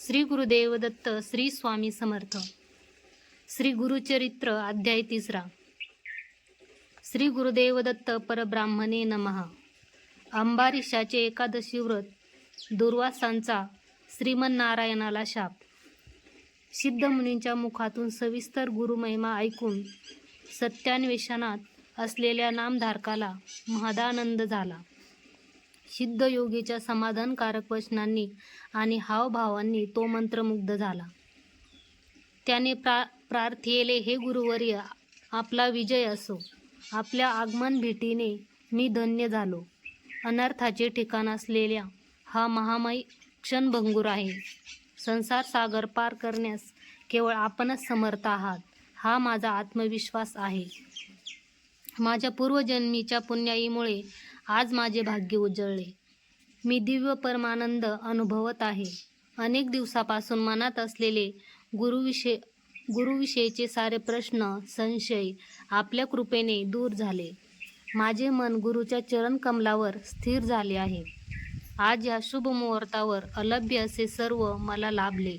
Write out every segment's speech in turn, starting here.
श्री गुरुदेव दत्त श्री स्वामी समर्थ. श्री गुरुचरित्र अध्याय 3. श्री गुरुदेव दत्त परब्राह्मणे नमः. अंबारीशाचे एकादशी व्रत. दुर्वासांचा श्रीमन्नारायणाला शाप. सिद्ध मुनींच्या मुखातून सविस्तर गुरुमहिमा ऐकून सत्यान्वेषणात असलेल्या नामधारकाला महदानंद झाला. सिद्ध योगीच्या समाधानकारक वचनांनी आणि हावभावांनी तो मंत्रमुग्ध झाला. त्याने प्रार्थिले, हे गुरुवर्य, आपला विजय असो. आपल्या आगमन भेटीने मी धन्य झालो. अनर्थाचे ठिकाण असलेल्या हा महामय क्षणभंगूर आहे. संसार सागर पार करण्यास केवळ आपणच समर्थ आहात, हा माझा आत्मविश्वास आहे. माझ्या पूर्वजन्मीच्या पुण्याईमुळे आज माझे भाग्य उजळले. मी दिव्य परमानंद अनुभवत आहे. अनेक दिवसापासून मनात असलेले गुरुविषयीचे सारे प्रश्न, संशय आपल्या कृपेने दूर झाले. माझे मन गुरुच्या चरणकमलावर स्थिर झाले आहे. आज या शुभ मुहूर्तावर अलभ्य असे सर्व मला लाभले,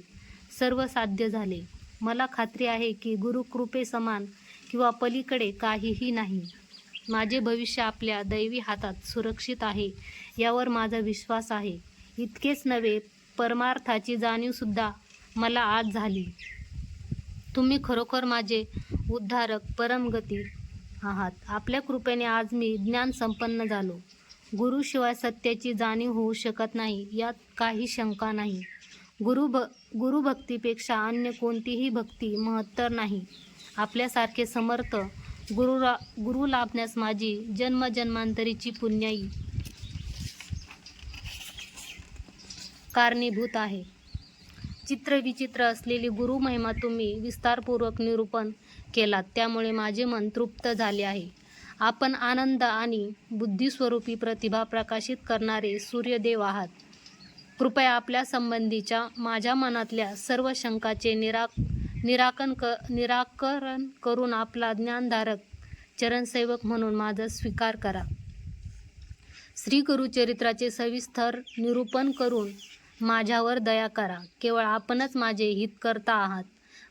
सर्व साध्य झाले. मला खात्री आहे की गुरु कृपेसमान किंवा पलीकडे काहीही नाही. माझे भविष्य आपल्या दैवी हातात सुरक्षित आहे, यावर माझा विश्वास आहे. इतकेच नव्हे, परमार्थाची जाणीवसुद्धा मला आज झाली. तुम्ही खरोखर माझे उद्धारक, परमगती आहात. आपल्या कृपेने आज मी ज्ञान संपन्न झालो. गुरुशिवाय सत्याची जाणीव होऊ शकत नाही, यात काही शंका नाही. गुरुभक्तीपेक्षा अन्य कोणतीही भक्ती महत्तर नाही. आपल्यासारखे समर्थ गुरु लाभण्यास माझी जन्मजन्मांतरीची पुण्याई कारणीभूत आहे. चित्रविचित्र असलेली गुरुमहिमा तुम्ही विस्तारपूर्वक निरूपण केलात, त्यामुळे माझे मन तृप्त झाले आहे. आपण आनंद आणि बुद्धिस्वरूपी प्रतिभा प्रकाशित करणारे सूर्यदेव आहात. कृपया आपल्या संबंधीच्या माझ्या मनातल्या सर्व शंकाचे निराकरण करून आपला ज्ञानधारक चरणसेवक म्हणून माझा स्वीकार करा. श्री गुरुचरित्राचे सविस्तर निरूपण करून माझ्यावर दया करा. केवळ आपणच माझे हितकर्ता आहात.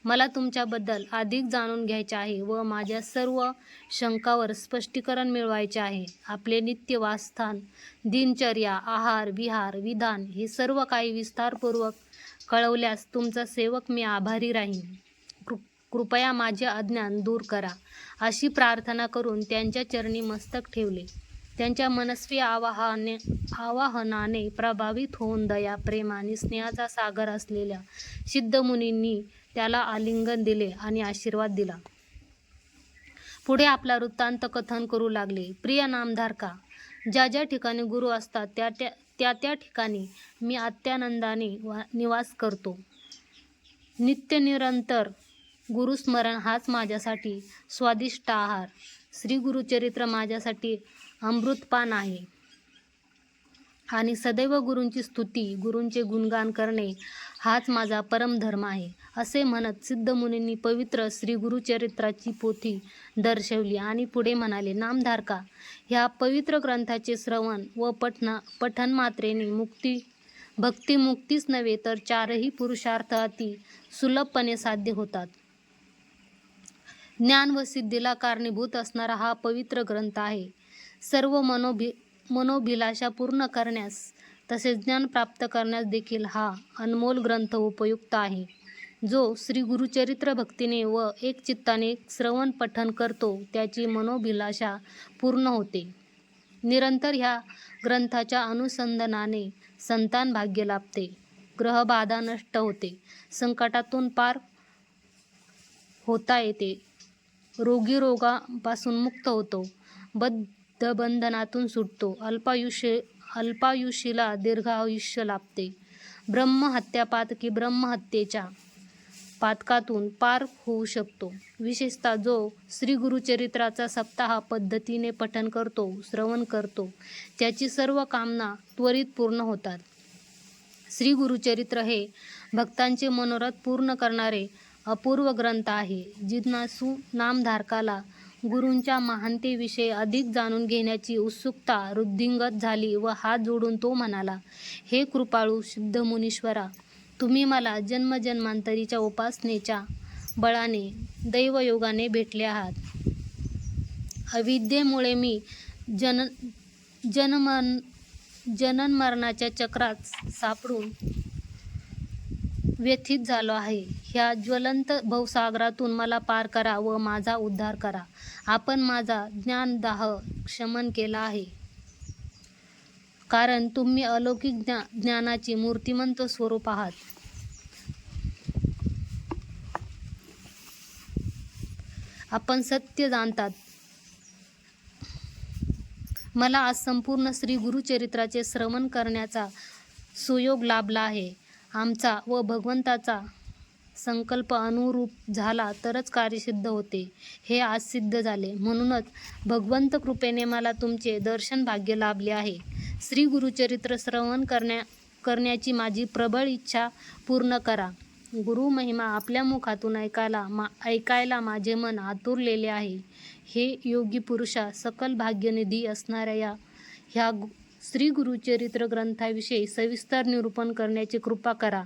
मला तुमच्याबद्दल अधिक जाणून घ्यायचे आहे व माझ्या सर्व शंकावर स्पष्टीकरण मिळवायचे आहे. आपले नित्य वासस्थान, दिनचर्या, आहार, विहार, विधान हे सर्व काही विस्तारपूर्वक कळवल्यास तुमचा सेवक मी आभारी राहीन. कृपया माझे अज्ञान दूर करा, अशी प्रार्थना करून त्यांच्या चरणी मस्तक ठेवले. त्यांच्या मनस्वी आवाहनाने प्रभावित होऊन दया, प्रेम आणि स्नेहाचा सागर असलेल्या सिद्ध मुनींनी त्याला आलिंगन दिले आणि आशीर्वाद दिला. पुढे आपला वृत्तांत कथन करू लागले. प्रिय नामधारका, ज्या ज्या ठिकाणी गुरु असतात त्या ठिकाणी मी अत्यानंदाने निवास करतो. नित्य निरंतर गुरुस्मरण हाच माझ्यासाठी स्वादिष्ट आहार. श्री गुरुचरित्र माझ्यासाठी अमृतपान आहे आणि सदैव गुरूंची स्तुती, गुरूंचे गुणगान करणे हाच माझा परमधर्म आहे. असे म्हणत सिद्ध मुनींनी पवित्र श्री गुरुचरित्राची पोथी दर्शवली आणि पुढे म्हणाले, नामधारका, ह्या पवित्र ग्रंथाचे श्रवण व पठन मात्रेने भक्ती मुक्तीच नव्हे तर चारही पुरुषार्थ अति सुलभपणे साध्य होतात. ज्ञान व सिद्धीला कारणीभूत असणारा हा पवित्र ग्रंथ आहे. सर्व मनोभिलाषा पूर्ण करण्यास तसेच ज्ञान प्राप्त करण्यास देखील हा अनमोल ग्रंथ उपयुक्त आहे. जो श्री गुरुचरित्र भक्तीने व एक चित्ताने श्रवण पठन करतो त्याची मनोभिलाषा पूर्ण होते. निरंतर ह्या ग्रंथाच्या अनुसंधानाने संतान भाग्य लाभते, ग्रहबाधा नष्ट होते, संकटातून पार होता येते, रोगी रोगापासून मुक्त होतो, बद्धबंधनातून सुटतो, अल्पायुषीला दीर्घायुष्य लाभते, ब्रह्महत्यापातकी ब्रह्महत्येच्या पातकातून पार होऊ शकतो. विशेषतः जो श्री गुरुचरित्राचा सप्ताह पद्धतीने पठन करतो, श्रवण करतो, त्याची सर्व कामना त्वरित पूर्ण होतात. श्री गुरुचरित्र हे भक्तांचे मनोरथ पूर्ण करणारे अपूर्व ग्रंथ आहे. जिज्ञासू नामधारकाला गुरूंच्या महानतेविषयी अधिक जाणून घेण्याची उत्सुकता वृद्धिंगत झाली व हात जोडून तो म्हणाला, हे कृपाळू सिद्ध मुनीश्वरा, तुम्ही मला जन्मजन्मांतरीच्या उपासनेच्या बळाने दैवयोगाने भेटले आहात. अविद्येमुळे मी जनन मरणाच्या चक्रात सापडून व्यथित झालो आहे. ह्या ज्वलंत भवसागरातून मला पार करा व माझा उद्धार करा. आपण माझा ज्ञानदाह शमन केला आहे, कारण तुम्ही अलौकिक ज्ञानाची मूर्तिमंत स्वरूप आहात. आपण सत्य जाणतात. मला आज संपूर्ण श्री गुरुचरित्राचे श्रवण करण्याचा सुयोग लाभला आहे. आमचा व भगवंताचा संकल्प अनुरूप झाला तरच कार्य सिद्ध होते, हे आज सिद्ध झाले. म्हणूनच भगवंत कृपेने मला तुमचे दर्शन भाग्य लाभले आहे. श्री गुरुचरित्र श्रवण करण्याची माझी प्रबळ इच्छा पूर्ण करा. गुरु महिमा आपल्या मुखातून ऐकायला माझे मन आतुरलेले आहे. हे योगी पुरुषा, सकल भाग्यनिधी असणाऱ्या ह्या श्री गुरुचरित्र ग्रंथाविषयी सविस्तर निरूपण करण्याची कृपा करा.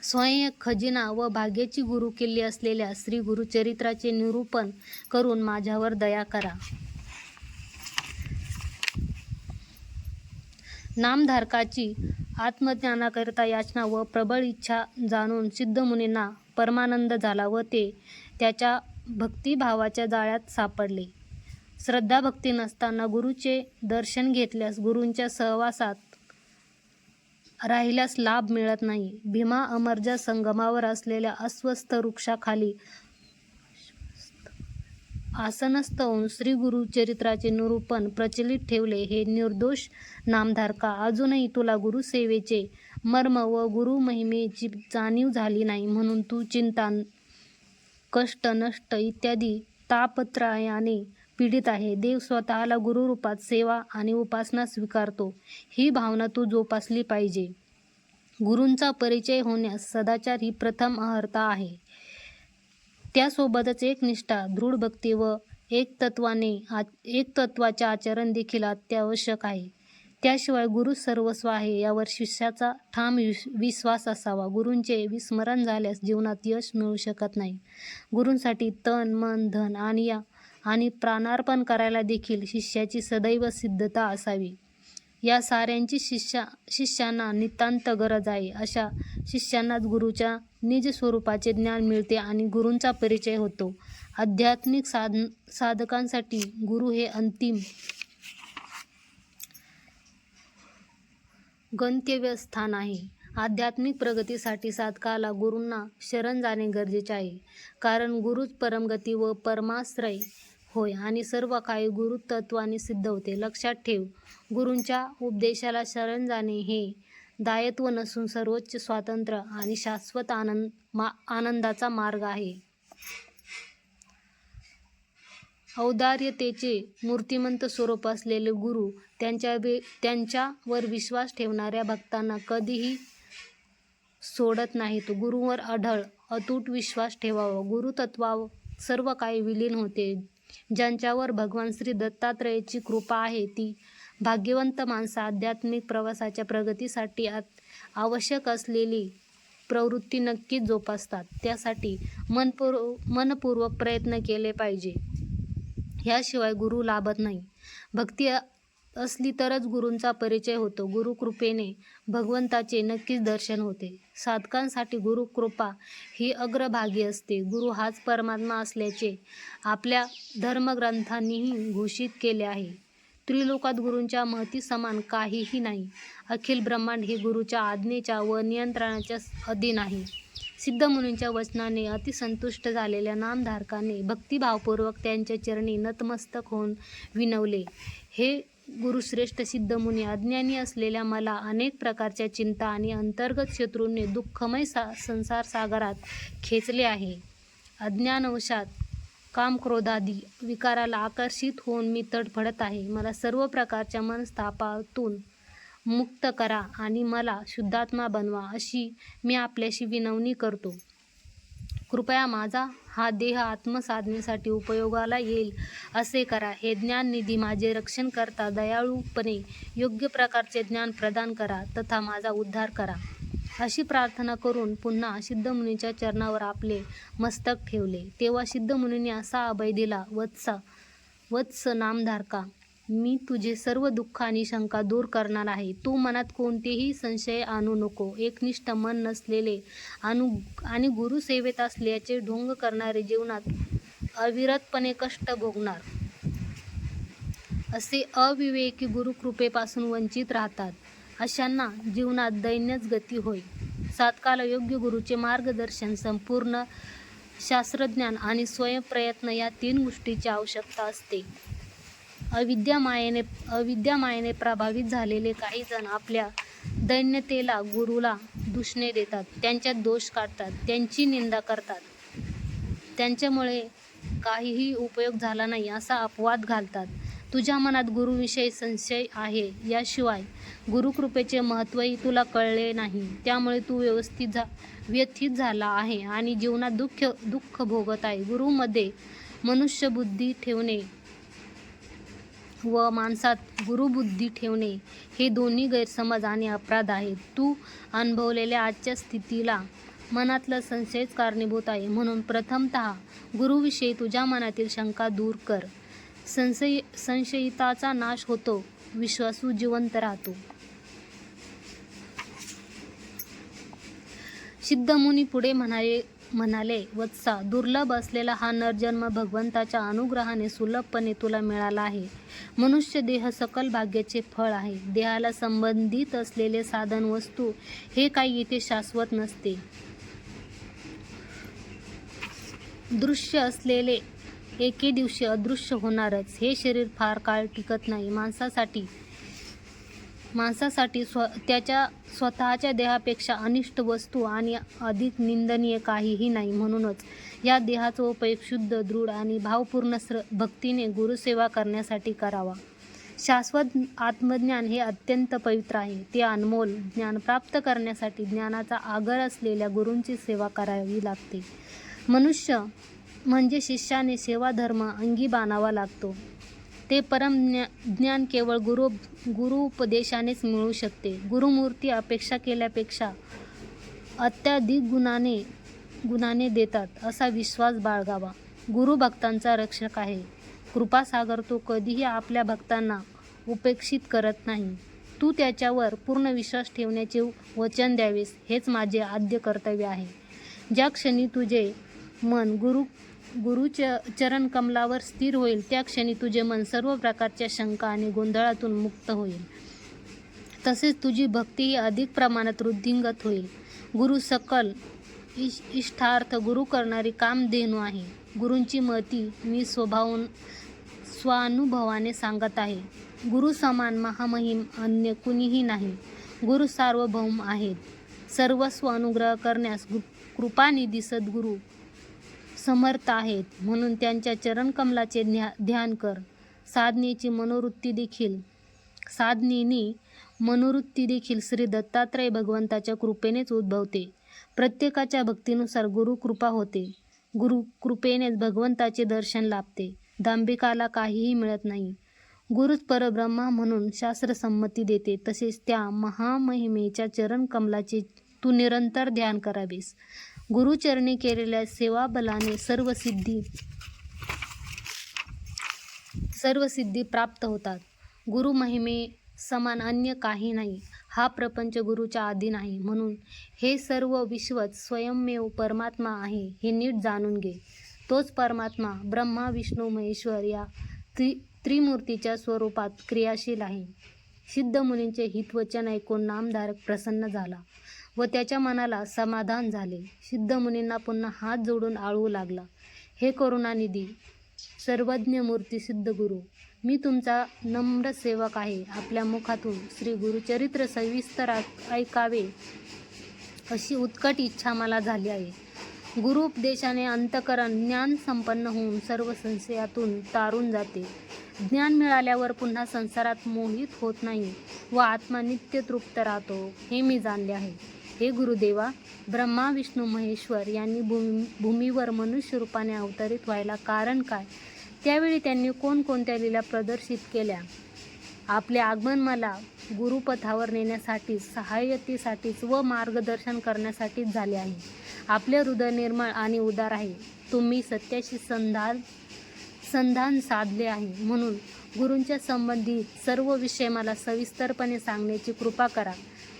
स्वयं खजिना व भाग्याची गुरुकिल्ली असलेल्या श्री गुरुचरित्राचे निरूपण करून माझ्यावर दया करा. नामधारकाची आत्मज्ञानाकरिता याचना व प्रबळ इच्छा जाणून सिद्धमुनींना परमानंद झाला व ते त्याच्या भक्तिभावाच्या जाळ्यात सापडले. श्रद्धाभक्ती नसताना गुरुचे दर्शन घेतल्यास, गुरूंच्या सहवासात राहिल्यास लाभ मिळत नाही. भीमा अमरजा संगमावर असलेल्या अस्वस्थ वृक्षाखाली आसनस्थ होऊन श्री गुरुचरित्राचे निरूपण प्रचलित ठेवले. हे निर्दोष नामधारका, अजूनही तुला गुरुसेवेचे मर्म व गुरुमहिमेची जाणीव झाली नाही, म्हणून तू चिंता, कष्ट, नष्ट इत्यादी तापत्रयाने पीडित आहे. देव स्वतःला गुरुरूपात सेवा आणि उपासना स्वीकारतो. ही भावना तू जोपासली पाहिजे. गुरूंचा परिचय होण्यास सदाचार ही प्रथम अहर्ता आहे. त्यासोबतच एकनिष्ठा, दृढ भक्ती व एकतत्वाचे आचरण देखील अत्यावश्यक आहे. त्याशिवाय गुरु सर्वस्व आहे यावर शिष्याचा ठाम विश्वास असावा. गुरूंचे विस्मरण झाल्यास जीवनात यश मिळू शकत नाही. गुरूंसाठी तन, मन, धन आणि प्राणार्पण करायला देखील शिष्याची सदैव सिद्धता असावी. या साऱ्यांची शिष्यांना नितांत गरज आहे. अशा शिष्यांनाच गुरूच्या निज स्वरूपाचे ज्ञान मिळते आणि गुरूंचा परिचय होतो. आध्यात्मिक साधकांसाठी गुरु हे अंतिम गंतव्य स्थान आहे. आध्यात्मिक प्रगतीसाठी साधकाला गुरूंना शरण जाणे गरजेचे आहे, कारण गुरुच परमगती व परमाश्रय होय आणि सर्व काही गुरुतत्वाने सिद्ध होते. लक्षात ठेव, गुरूंच्या उपदेशाला शरण जाणे हे दायत्व नसून सर्वोच्च स्वातंत्र्य आणि शाश्वत आनंदाचा मार्ग आहे. औदार्यतेचे मूर्तिमंत स्वरूप असलेले गुरु त्यांच्यावर विश्वास ठेवणाऱ्या भक्तांना कधीही सोडत नाहीत. गुरूवर अतूट विश्वास ठेवावा. गुरुतत्वात सर्व काही विलीन होते. ज्यांच्यावर भगवान श्री दत्तात्रेयाची कृपा आहे ती भाग्यवंत माणसं आध्यात्मिक प्रवासाच्या प्रगतीसाठी आवश्यक असलेली प्रवृत्ती नक्कीच जोपासतात. त्यासाठी मनपूर्वक प्रयत्न केले पाहिजे. ह्याशिवाय गुरु लाभत नाही. भक्ती असली तरच गुरूंचा परिचय होतो. गुरुकृपेने भगवंताचे नक्कीच दर्शन होते. साधकांसाठी गुरुकृपा ही अग्रभागी असते. गुरु हाच परमात्मा असल्याचे आपल्या धर्मग्रंथांनीही घोषित केले आहे. त्रिलोकात गुरूंच्या महती समान काहीही नाही. अखिल ब्रह्मांड हे गुरूच्या आज्ञेच्या व नियंत्रणाच्या अधीन आहे. सिद्धमुनींच्या वचनाने अतिसंतुष्ट झालेल्या नामधारकाने भक्तिभावपूर्वक त्यांच्या चरणी नतमस्तक होऊन विनवले, हे गुरुश्रेष्ठ सिद्धमुनी, अज्ञानी असलेल्या मला अनेक प्रकारच्या चिंता आणि अंतर्गत शत्रूंनी दुःखमय संसार सागरात खेचले आहे. अज्ञानवशात कामक्रोधादी विकाराला आकर्षित होऊन मी तडफडत आहे. मला सर्व प्रकारच्या मनस्तापातून मुक्त करा आणि मला शुद्धात्मा बनवा, अशी मी आपल्याशी विनवणी करतो. कृपया माझा हा देह आत्मसाधनेसाठी उपयोगाला येईल असे करा. हे ज्ञाननिधी माझे रक्षण करता दयाळूपणे योग्य प्रकारचे ज्ञान प्रदान करा तथा माझा उद्धार करा. अशी प्रार्थना करून पुन्हा सिद्धमुनीच्या चरणावर आपले मस्तक ठेवले. तेव्हा सिद्धमुनींनी असा अभय दिला, वत्स नामधारका, मी तुझे सर्व दुःख आणि शंका दूर करणार आहे. तू मनात कोणतेही संशय आणू नको. एकनिष्ठ मन नसलेले आणि गुरुसेवेत असल्याचे ढोंग करणारे जीवनात अविरतपणे कष्ट भोगणार. असे अविवेकी गुरुकृपेपासून वंचित राहतात. अशांना जीवनात दैन्यच गती होय. सातकाला योग्य गुरुचे मार्गदर्शन, संपूर्ण शास्त्रज्ञान आणि स्वयंप्रयत्न या 3 गोष्टींची आवश्यकता असते. अविद्यामायेने प्रभावित झालेले काही जण आपल्या दैन्यतेला गुरुला दूषणे देतात, त्यांच्यात दोष काढतात, त्यांची निंदा करतात. त्यांच्यामुळे काहीही उपयोग झाला नाही असा अपवाद घालतात. तुझ्या मनात गुरुविषयी संशय आहे, याशिवाय गुरुकृपेचे महत्त्वही तुला कळले नाही. त्यामुळे तू व्यथित झाला आहे आणि जीवनात दुःख भोगत आहे. गुरुमध्ये मनुष्यबुद्धी ठेवणे व माणसात गुरुबुद्धी ठेवणे हे दोन्ही गैरसमज आणि अपराध आहेत. तू अनुभवलेल्या आजच्या स्थितीला मनातला संशयच कारणीभूत आहे. म्हणून प्रथमतः गुरुविषयी तुझ्या मनातील शंका दूर कर. संशयिताचा नाश होतो, विश्वासू जिवंत राहतो. सिद्धमुनी पुढे म्हणाले, वत्सा, दुर्लभ असलेला हा नरजन्म भगवंताच्या अनुग्रहाने सुलभपणे तुला मिळाला आहे. मनुष्य देह सकल भाग्याचे फळ आहे. देहाला संबंधित असलेले साधन वस्तू हे काही इथे शाश्वत नसते. दृश्य असलेले एके दिवशी अदृश्य होणारच. हे शरीर फार काळ टिकत नाही. माणसासाठी त्याच्या स्वतःच्या देहापेक्षा अनिष्ट वस्तू आणि अधिक निंदनीय काहीही नाही. म्हणूनच या देहाचा उपयोग शुद्ध, दृढ आणि भावपूर्ण भक्तीने गुरुसेवा करण्यासाठी करावा. शाश्वत आत्मज्ञान हे अत्यंत पवित्र आहे. ते अनमोल ज्ञान प्राप्त करण्यासाठी ज्ञानाचा आगर असलेल्या गुरूंची सेवा करावी लागते. मनुष्य म्हणजे शिष्याने सेवाधर्म अंगी बाणावा लागतो. ते परम ज्ञान केवळ गुरुउपदेशानेच मिळू शकते. गुरुमूर्ती अपेक्षा केल्यापेक्षा अत्याधिक गुणाने देतात असा विश्वास बाळगावा. गुरु भक्तांचा रक्षक आहे. कृपासागर तो कधीही आपल्या भक्तांना उपेक्षित करत नाही. तू त्याच्यावर पूर्ण विश्वास ठेवण्याचे वचन द्यावेस, हेच माझे आद्य कर्तव्य आहे. ज्या क्षणी तुझे मन गुरुच्या चरणकमलावर स्थिर होईल, त्या क्षणी तुझे मन सर्व प्रकारच्या शंका आणि गोंधळातून मुक्त होईल. तसेच तुझी भक्तीही अधिक प्रमाणात वृद्धिंगत होईल. गुरु सकल इष्टार्थ गुरु करणारी कामधेनू आहे. गुरूंची महती मी स्वानुभवाने सांगत आहे. गुरु समान महामहिम अन्य कुणीही नाही. गुरु सार्वभौम आहेत. सर्वस्व अनुग्रह करण्यास कृपानिधी सद्गुरू समर्थ आहेत. म्हणून त्यांच्या चरणकमलाचे ध्यान कर. साधनेची मनोवृत्ती देखील श्री दत्तात्रय भगवंताच्या कृपेनेच उद्भवते. प्रत्येकाच्या भक्तीनुसार गुरु कृपा होते. गुरु कृपेनेच भगवंताचे दर्शन लाभते. दांभिकाला काहीही मिळत नाही. गुरुच परब्रह्मा म्हणून शास्त्र संमती देते. तसेच त्या महामहिमेच्या चरणकमलाचे तू निरंतर ध्यान करावेस. गुरुचरणी केलेल्या सेवाबलाने सर्व सिद्धी प्राप्त होतात. गुरु महिमे समान अन्य काही नाही. हा प्रपंच गुरुच्या अधीन आहे. म्हणून हे सर्व विश्वच स्वयंमेव परमात्मा आहे हे नीट जाणून घे. तोच परमात्मा ब्रह्मा, विष्णू, महेश्वर या त्रिमूर्तीच्या स्वरूपात क्रियाशील आहे. सिद्धमुनींचे हितवचन ऐकून नामधारक प्रसन्न झाला व त्याच्या मनाला समाधान झाले. सिद्धमुनींना पुन्हा हात जोडून आळवू लागला, हे करुणानिधी सर्वज्ञ मूर्ती सिद्धगुरु, मी तुमचा नम्र सेवक आहे. आपल्या मुखातून श्री गुरुचरित्र सविस्तर ऐकावे अशी उत्कट इच्छा मला झाली आहे. गुरुपदेशाने अंतःकरण ज्ञान संपन्न होऊन सर्व संशयातून तारून जाते. ज्ञान मिळाल्यावर पुन्हा संसारात मोहित होत नाही व आत्मा नित्य तृप्त राहतो, हे मी जाणले आहे. हे गुरुदेवा, ब्रह्मा, विष्णू, महेश्वर यांनी भूमीवर मनुष्य रूपाने अवतरित व्हायला कारण काय? त्यावेळी त्यांनी कोणकोणत्या लीला प्रदर्शित केल्या? आपले आगमन मला गुरुपथावर नेण्यासाठी, सहाय्यतेसाठीच व मार्गदर्शन करण्यासाठीच झाले आहे. आपले हृदय निर्मळ आणि उदार आहे. तुम्ही सत्याशी संधान साधले आहे, म्हणून गुरूंच्या संबंधित सर्व विषय मला सविस्तरपणे सांगण्याची कृपा करा.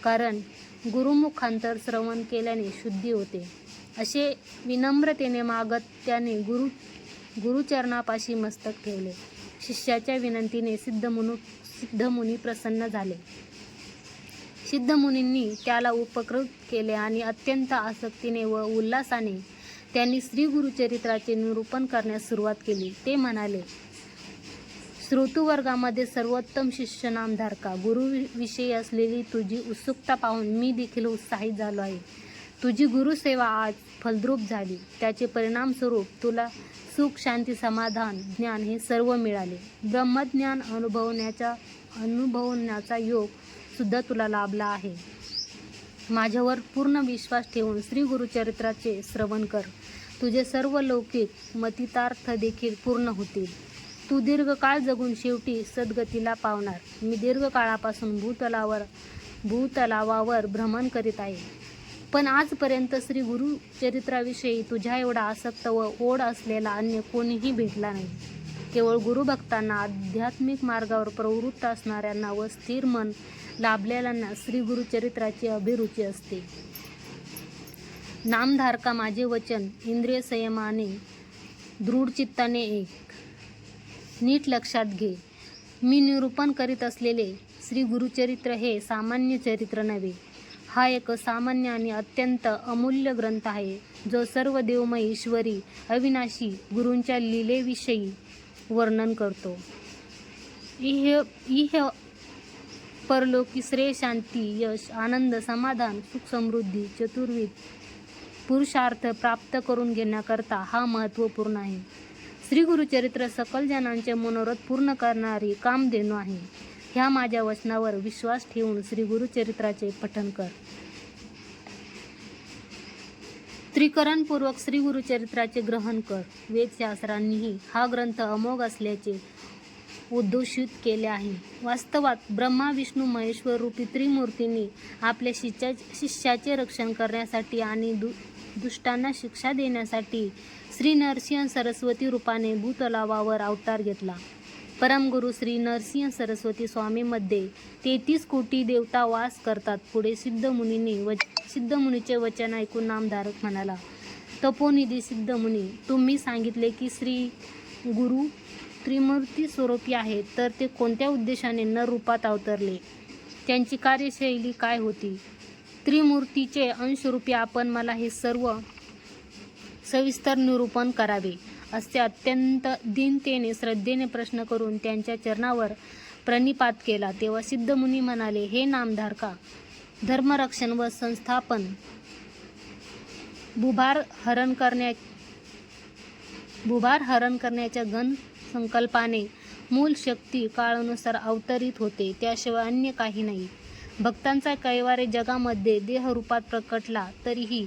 कारण गुरुमुखांतर श्रवण केल्याने शुद्धी होते. असे विनम्रतेने मागत त्याने गुरुचरणापाशी मस्तक ठेवले. शिष्याच्या विनंतीने सिद्धमुनी प्रसन्न झाले. सिद्धमुनींनी त्याला उपकृत केले आणि अत्यंत आसक्तीने व उल्हासाने त्यांनी श्री गुरुचरित्राचे निरूपण करण्यास सुरुवात केली. ते म्हणाले, श्रोतृवर्गामध्ये सर्वोत्तम शिष्य नामधारका, गुरुविषयी असलेली तुझी उत्सुकता पाहून मी देखील उत्साहित झालो आहे. तुझी गुरुसेवा आज फलद्रूप झाली. त्याचे परिणामस्वरूप तुला सुख, शांती, समाधान, ज्ञान हे सर्व मिळाले. ब्रह्मज्ञान अनुभवण्याचा योग सुद्धा तुला लाभला आहे. माझ्यावर पूर्ण विश्वास ठेवून श्री गुरुचरित्राचे श्रवण कर. तुझे सर्व लौकिक मतितार्थ देखील पूर्ण होतील. तू दीर्घकाळ जगून शेवटी सद्गतीला पावणार. मी दीर्घकाळापासून भूतलावावर भ्रमण करीत आहे, पण आजपर्यंत श्री गुरुचरित्राविषयी तुझ्या एवढा आसक्त व ओढ असलेला अन्य कोणीही भेटला नाही. केवळ गुरुभक्तांना, आध्यात्मिक मार्गावर प्रवृत्त असणाऱ्यांना व स्थिर मन लाभलेल्यांना श्री गुरुचरित्राची अभिरुची असते. नामधारका, माझे वचन इंद्रिय संयमाने दृढचित्ताने नीट लक्षात घे. मी निरूपण करीत असलेले श्री गुरुचरित्र हे सामान्य चरित्र नव्हे. हा एक सामान्य आणि अत्यंत अमूल्य ग्रंथ आहे, जो सर्व देवमय, ईश्वरी, अविनाशी गुरूंच्या लीलेविषयी वर्णन करतो. इह परलोकी श्रेय, शांती, यश, आनंद, समाधान, सुख, समृद्धी, चतुर्विध पुरुषार्थ प्राप्त करून घेण्याकरता हा महत्त्वपूर्ण आहे. श्री गुरुचरित्र सकल जनांचे मनोरथ पूर्ण करणारी कामधेनू आहे. ह्या माझ्या वचनावर विश्वास ठेवून श्री गुरुचरित्राचे पठण कर. त्रिकरणपूर्वक श्री गुरुचरित्राचे ग्रहण कर. वेदशास्त्रांनीही हा ग्रंथ अमोघ असल्याचे उद्घोषित केले आहे. वास्तवात ब्रह्मा, विष्णू, महेश्वर रूपी त्रिमूर्तींनी आपल्या शिष्याचे रक्षण करण्यासाठी आणि दुष्टांना शिक्षा देण्यासाठी श्री नरसिंह सरस्वती रूपाने भूतलावावर अवतार घेतला. परमगुरु श्री नरसिंह सरस्वती स्वामीमध्ये 33 कोटी देवता वास करतात. पुढे सिद्धमुनीचे वचन ऐकून नामधारक म्हणाला, तपोनिधी सिद्धमुनी, तुम्ही सांगितले की श्री गुरु त्रिमूर्ती स्वरूपी आहेत, तर ते कोणत्या उद्देशाने नर रूपात अवतरले? त्यांची कार्यशैली काय होती? त्रिमूर्तीचे अंशरूपी आपण मला हे सर्व सविस्तर निरूपण करावे, असे अत्यंत दीनतेने, श्रद्धेने प्रश्न करून त्यांच्या चरणावर प्रणिपात केला. तेव्हा सिद्धमुनी म्हणाले, हे नामधारका, धर्मरक्षण व संस्थापन, भूभार हरण करण्याच्या घन संकल्पाने मूल शक्ती काळानुसार अवतरित होते, त्याशिवाय अन्य काही नाही. भक्तांचा कैवारे जगामध्ये देहरूपात प्रकटला तरीही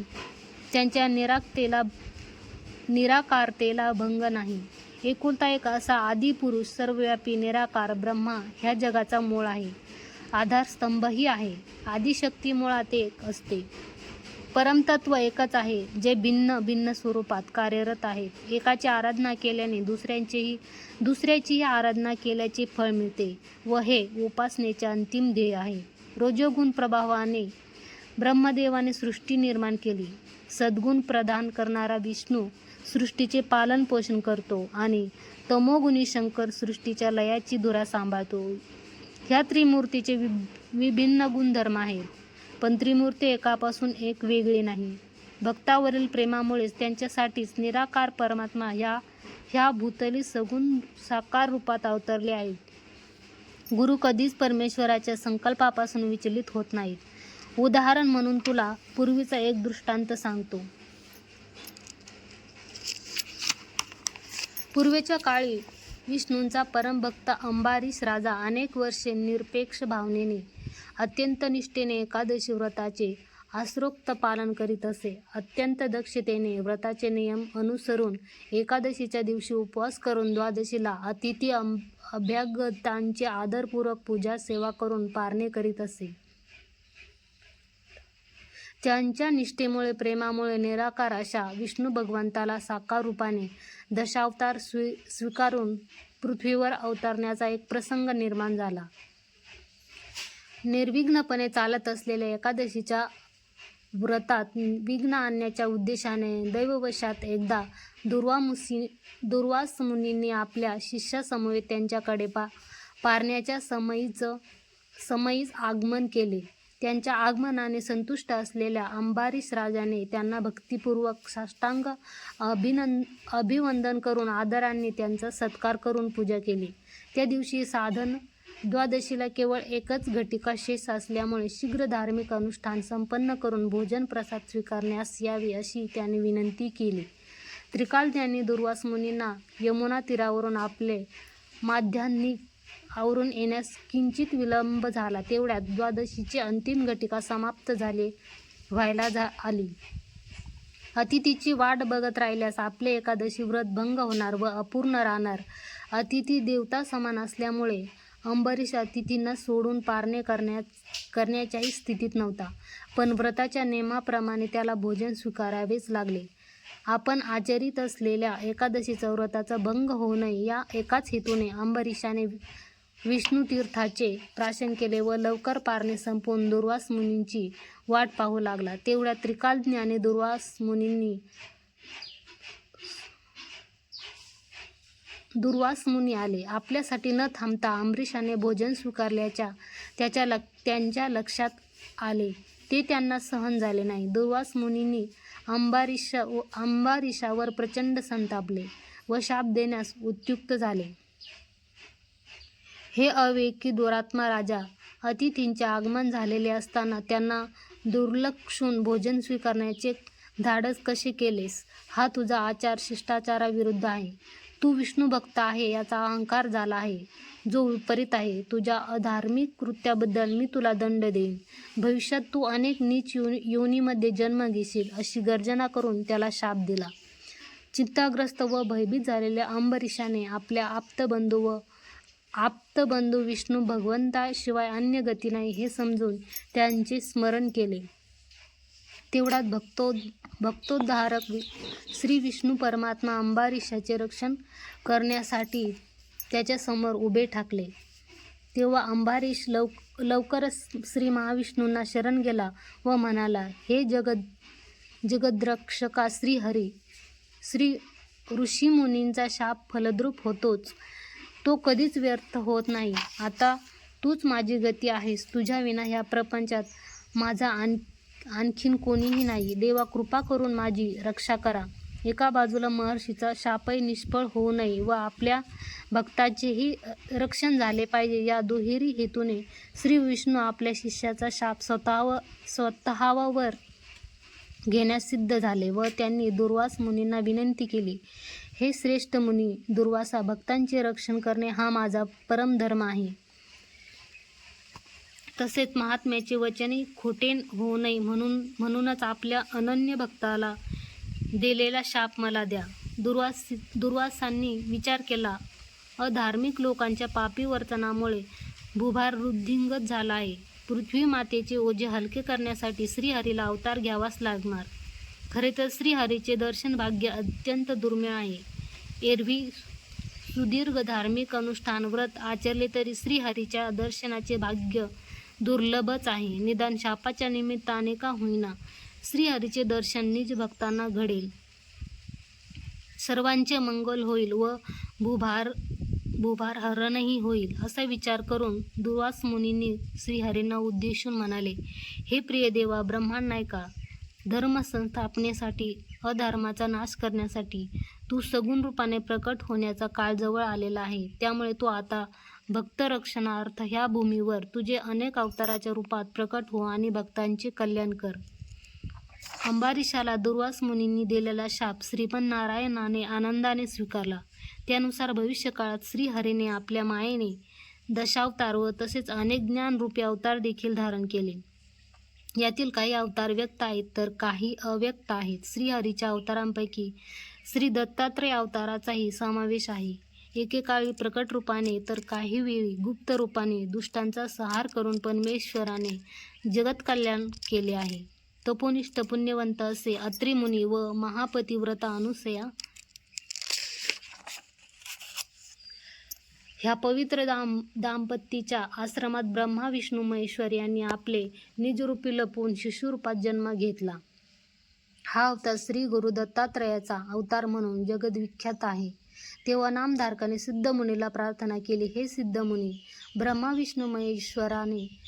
त्यांच्या निराकारतेला भंग नाही. एकुलता एक असा आदिपुरुष, सर्वव्यापी निराकार ब्रह्मा ह्या जगाचा मूळ आहे, आधारस्तंभही आहे. आदिशक्ती मुळात एक असते. परमतत्व एकच आहे, जे भिन्न भिन्न स्वरूपात कार्यरत आहेत. एकाची आराधना केल्याने दुसऱ्याचीही आराधना केल्याचे फळ मिळते व हे उपासनेचे अंतिम ध्येय आहे. रजोगुण प्रभावाने ब्रह्मदेवाने सृष्टी निर्माण केली. सद्गुण प्रदान करणारा विष्णू सृष्टीचे पालन पोषण करतो आणि तमोगुणी शंकर सृष्टीच्या लयाची धुरा सांभाळतो. ह्या त्रिमूर्तीचे विभिन्न गुणधर्म आहेत, पण त्रिमूर्ती एकापासून एक वेगळी नाही. भक्तावरील प्रेमामुळेच त्यांच्यासाठीच निराकार परमात्मा ह्या भूतली सगुण साकार रूपात अवतरले आहेत. गुरु कधीच परमेश्वराच्या संकल्पापासून विचलित होत नाहीत. उदाहरण म्हणून तुला पूर्वीचा एक दृष्टांत सांगतो. पूर्वीच्या काळी विष्णूंचा परमभक्त अंबारीश राजा अनेक वर्षे निरपेक्ष भावनेने, अत्यंत निष्ठेने एकादशी व्रताचे आश्रोक्त पालन करीत असे. अत्यंत दक्षतेने व्रताचे नियम अनुसरून एकादशीच्या दिवशी उपवास करून द्वादशीला अभ्यागतांची आदरपूर्वक पूजा सेवा करून पारणे करीत असे. त्यांच्या निष्ठेमुळे प्रेमामुळे निराकार अशा विष्णू भगवंताला साकार रूपाने दशावतार स्वीकारून पृथ्वीवर अवतरण्याचा एक प्रसंग निर्माण झाला. निर्विघ्नपणे चालत असलेल्या एकादशीच्या व्रतात विघ्न आणण्याच्या उद्देशाने दैववशात एकदा दुर्वास मुनींनी आपल्या शिष्यासमवेत त्यांच्याकडे पारण्याच्या समयीच आगमन केले. त्यांच्या आगमनाने संतुष्ट असलेल्या अंबारीश राजाने त्यांना भक्तिपूर्वक साष्टांग अभिवंदन करून आदराने त्यांचा सत्कार करून पूजा केली. त्या दिवशी साधन द्वादशीला केवळ एकच घटिका शेष असल्यामुळे शीघ्र धार्मिक अनुष्ठान संपन्न करून भोजन प्रसाद स्वीकारण्यास यावे अशी त्यांनी विनंती केली. त्रिकालज्ञानी दुर्वास मुनींना यमुना तीरावरून आपले माध्यान्हिक आवरून येण्यास किंचित विलंब झाला. तेवढ्यात द्वादशीची अंतिम घटिका समाप्त व्हायला आली. अतिथीची वाट बघत राहिल्यास आपले एकादशी व्रत भंग होणार व अपूर्ण राहणार. अतिथी देवता समान असल्यामुळे अंबरीश अतिथींना सोडून पारणे करण्याच्याही स्थितीत नव्हता. पण व्रताच्या नियमाप्रमाणे त्याला भोजन स्वीकारावेच लागले. आपण आचरित असलेल्या एकादशीचा व्रताचा भंग होऊ नये या एकाच हेतूने अंबरीशाने विष्णुतीर्थाचे प्राशन केले व लवकर पारणे संपवून दुर्वास मुनींची वाट पाहू लागला. तेवढ्या त्रिकालज्ञानी दुर्वास मुनी आले. आपल्यासाठी न थांबता अंबरीशाने भोजन स्वीकारल्याच्या त्यांच्या लक्षात आले. ते त्यांना सहन झाले नाही. दुर्वास मुनींनी अंबारीशावर प्रचंड संतापले व शाप देण्यास उद्युक्त झाले. हे अविवेकी दुरात्मा राजा, अतिथींचे आगमन झालेले असताना त्यांना दुर्लक्षून भोजन स्वीकारण्याचे धाडस कसे केलेस? हा तुझा आचार शिष्टाचाराविरुद्ध आहे. तू विष्णू भक्त आहे याचा अहंकार झाला आहे, जो विपरीत आहे. तुझ्या अधार्मिक कृत्याबद्दल मी तुला दंड देईन. भविष्यात तू अनेक नीच योनीमध्ये जन्म घेशील अशी गर्जना करून त्याला शाप दिला. चिंताग्रस्त व भयभीत झालेल्या अंबरीशाने आपल्या आप्तबंधू विष्णू भगवंताशिवाय अन्य गती नाही हे समजून त्यांचे स्मरण केले. तेवढ्यात भक्तोद्धारक श्री विष्णू परमात्मा अंबारीशाचे रक्षण करण्यासाठी त्याच्यासमोर उभे ठाकले. तेव्हा अंबारीश लवकरच श्री महाविष्णूंना शरण गेला व म्हणाला, हे जगद्रक्षका श्रीहरी, श्री ऋषीमुनींचा शाप फलद्रूप होतोच, तो कधीच व्यर्थ होत नाही. आता तूच माझी गती आहेस. तुझ्या विना ह्या प्रपंचात माझा आणखीन कोणीही नाही. देवा, कृपा करून माझी रक्षा करा. एका बाजूला महर्षीचा शापही निष्फळ होऊ नये व आपल्या भक्ताचेही रक्षण झाले पाहिजे या दुहेरी हेतूने श्री विष्णू आपल्या शिष्याचा शाप स्वतःवर घेण्यास सिद्ध झाले व त्यांनी दुर्वास मुनींना विनंती केली, हे श्रेष्ठ मुनी दुर्वासा, भक्तांचे रक्षण करणे हा माझा परमधर्म आहे. तसेच महात्म्याचे वचनही खोटे होऊ नये म्हणूनच आपल्या अनन्य भक्ताला दिलेला शाप मला द्या. दुर्वासांनी विचार केला, अधार्मिक लोकांच्या पापी वर्तनामुळे भूभार वृद्धिंगत झाला आहे. पृथ्वी मातेचे ओझे हलके करण्यासाठी श्रीहरीला अवतार घ्यावाच लागणार. खरे तर श्रीहरीचे दर्शन भाग्य अत्यंत दुर्मिळ आहे. एरवी सुदीर्घ धार्मिक अनुष्ठान व्रत आचरले तरी श्रीहरीच्या दर्शनाचे भाग्य दुर्लभच आहे. निदान शापाच्या निमित्ताने का होईना श्रीहरीचे दर्शन निज भक्तांना घडेल, सर्वांचे मंगल होईल व भूभार हरणही होईल असा विचार करून दुर्वास मुनींनी श्रीहरींना उद्देशून म्हणाले, हे प्रिय देवा, ब्रह्मांड नाही का? धर्म संस्थापनेसाठी, अधर्माचा नाश करण्यासाठी तू सगुण रूपाने प्रकट होण्याचा काळ जवळ आलेला आहे. त्यामुळे तू आता भक्तरक्षणार्थ ह्या भूमीवर तुझे अनेक अवताराच्या रूपात प्रकट हो आणि भक्तांचे कल्याण कर. अंबारीशाला दुर्वास मुनींनी दिलेला शाप श्रीमन्नारायणाने आनंदाने स्वीकारला. त्यानुसार भविष्यकाळात श्रीहरीने आपल्या मायेने दशावतार व तसेच अनेक ज्ञानरूपी अवतार देखील धारण केले. यातील काही अवतार व्यक्त आहेत तर काही अव्यक्त आहेत. श्रीहरीच्या अवतारांपैकी श्री दत्तात्रय अवताराचाही समावेश आहे. एकेकाळी प्रकट रूपाने तर काही वेळी गुप्त रूपाने दुष्टांचा संहार करून परमेश्वराने जगत कल्याण केले आहे. तपोनिष्ठ पुण्यवंत असे अत्री मुनी व महापतिव्रता अनुसया ह्या पवित्र दाम्पतीच्या आश्रमात ब्रह्मा विष्णू महेश्वर यांनी आपले निजरूपी लपवून शिशुरूपात जन्म घेतला. हा अवतार श्री गुरु दत्तात्रयाचा अवतार म्हणून जगद्विख्यात आहे. तेव्हा नामधारकाने सिद्धमुनीला प्रार्थना केली, हे सिद्धमुनी, ब्रह्मा विष्णू महेश्वराने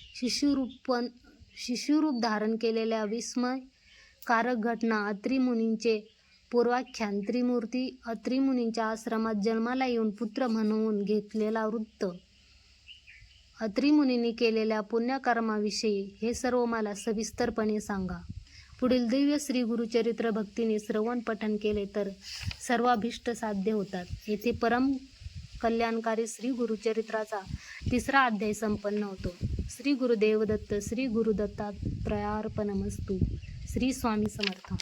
शिशुरूप धारण केलेल्या विस्मयकारक घटना, अत्री मुनींचे पूर्वाख्यान, त्रिमूर्ती अत्री मुनींच्या आश्रमात जन्माला येऊन पुत्र म्हणून घेतलेला वृत्त, अत्री मुनींनी केलेल्या पुण्यकर्माविषयी हे सर्व मला सविस्तरपणे सांगा. पुढील दिव्य श्री गुरुचरित्र भक्तीने श्रवण पठन केले तर सर्वाभीष्ट साध्य होतात. येथे परम कल्याणकारी श्री गुरुचरित्राचा 3रा अध्याय संपन्न होतो. श्री गुरुदेव दत्त. श्री गुरुदत्तात्रयार्पणमस्तु. श्री स्वामी समर्थ.